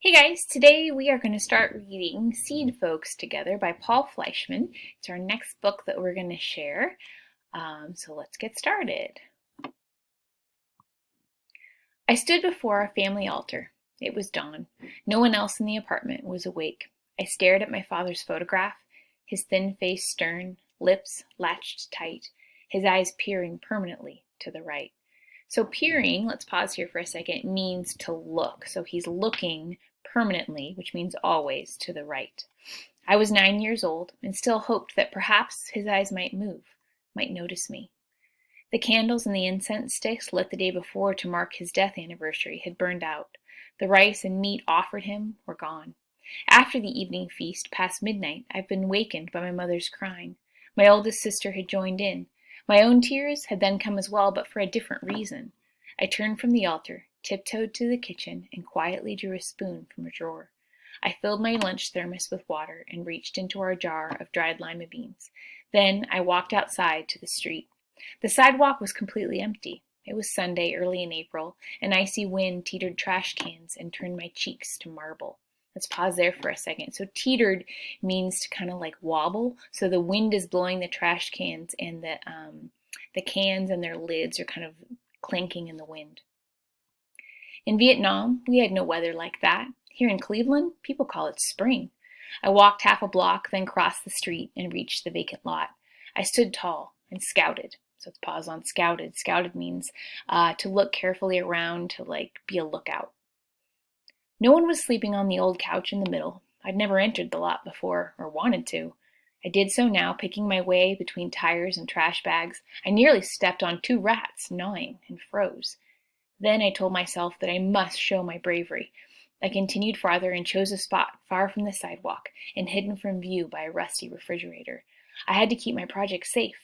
Hey guys, today we are going to start reading Seedfolks together by Paul Fleischman. It's our next book that we're going to share. So let's get started. I stood before our family altar. It was dawn. No one else in the apartment was awake. I stared at my father's photograph, his thin face stern, lips latched tight, his eyes peering permanently to the right. So peering, let's pause here for a second, means to look. So he's looking permanently, which means always, to the right. I was 9 years old and still hoped that perhaps his eyes might move, might notice me. The candles and the incense sticks lit the day before to mark his death anniversary had burned out. The rice and meat offered him were gone. After the evening feast, past midnight, I've been wakened by my mother's crying. My oldest sister had joined in. My own tears had then come as well, but for a different reason. I turned from the altar, tiptoed to the kitchen, and quietly drew a spoon from a drawer. I filled my lunch thermos with water and reached into our jar of dried lima beans. Then I walked outside to the street. The sidewalk was completely empty. It was Sunday, early in April. An icy wind teetered trash cans and turned my cheeks to marble. Let's pause there for a second. So teetered means to kind of like wobble. So the wind is blowing the trash cans, and the cans and their lids are kind of clanking in the wind. In Vietnam, we had no weather like that. Here in Cleveland, people call it spring. I walked half a block, then crossed the street and reached the vacant lot. I stood tall and scouted. So let's pause on scouted. Scouted means to look carefully around, to like be a lookout. No one was sleeping on the old couch in the middle. I'd never entered the lot before, or wanted to. I did so now, picking my way between tires and trash bags. I nearly stepped on 2 rats, gnawing, and froze. Then I told myself that I must show my bravery. I continued farther and chose a spot far from the sidewalk and hidden from view by a rusty refrigerator. I had to keep my project safe.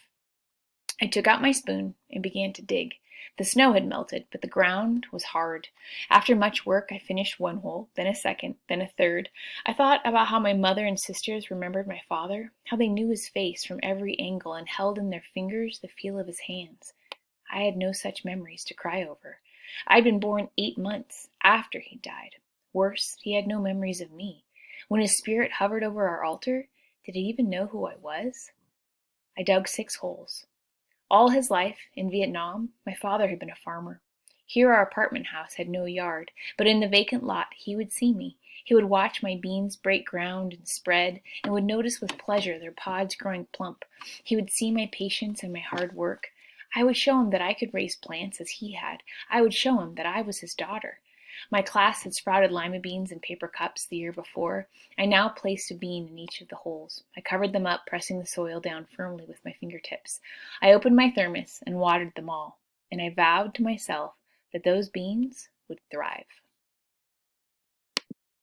I took out my spoon and began to dig. The snow had melted, but the ground was hard. After much work, I finished one hole, then a second, then a third. I thought about how my mother and sisters remembered my father, how they knew his face from every angle and held in their fingers the feel of his hands. I had no such memories to cry over. I'd been born 8 months after he died. Worse, he had no memories of me. When his spirit hovered over our altar, did he even know who I was? I dug 6 holes. All his life, in Vietnam, my father had been a farmer. Here our apartment house had no yard, but in the vacant lot he would see me. He would watch my beans break ground and spread, and would notice with pleasure their pods growing plump. He would see my patience and my hard work. I would show him that I could raise plants as he had. I would show him that I was his daughter. My class had sprouted lima beans in paper cups the year before. I now placed a bean in each of the holes. I covered them up, pressing the soil down firmly with my fingertips. I opened my thermos and watered them all, and I vowed to myself that those beans would thrive.